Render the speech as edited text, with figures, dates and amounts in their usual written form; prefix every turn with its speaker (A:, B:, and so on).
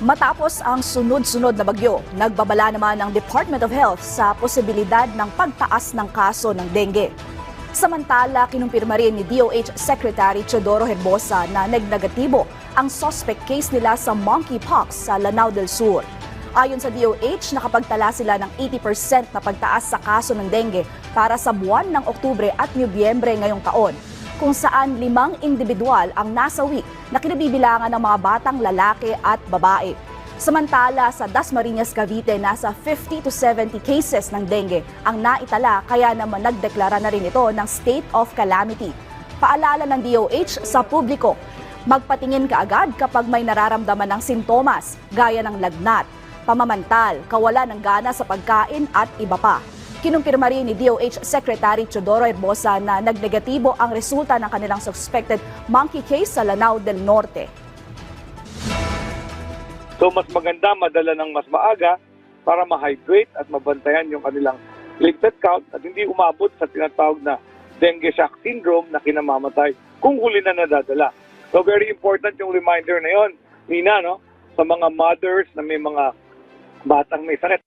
A: Matapos ang sunod-sunod na bagyo, nagbabala naman ang Department of Health sa posibilidad ng pagtaas ng kaso ng dengue. Samantala, kinumpirma rin ni DOH Secretary Teodoro Herbosa na nagnegatibo ang suspect case nila sa monkeypox sa Lanao del Sur. Ayon sa DOH, nakapagtala sila ng 80% na pagtaas sa kaso ng dengue para sa buwan ng Oktubre at Nobyembre ngayong taon, kung saan 5 individual ang nasawi na kinabibilangan ng mga batang lalaki at babae. Samantala, sa Dasmariñas, Cavite, nasa 50 to 70 cases ng dengue ang naitala, kaya naman nagdeklara na rin ito ng state of calamity. Paalala ng DOH sa publiko, magpatingin kaagad kapag may nararamdaman ng sintomas gaya ng lagnat, pamamantal, kawalan ng gana sa pagkain at iba pa. Kinumpirma rin ni DOH Secretary Teodoro Herbosa na nagnegatibo ang resulta ng kanilang suspected monkey case sa Lanao del Norte.
B: So mas maganda madala ng mas maaga para ma-hydrate at mabantayan yung kanilang platelet count at hindi umabot sa tinatawag na dengue shock syndrome na kinamamatay kung huli na nadadala. So very important yung reminder na yon, Nina, no? Sa mga mothers na may mga batang may sakit.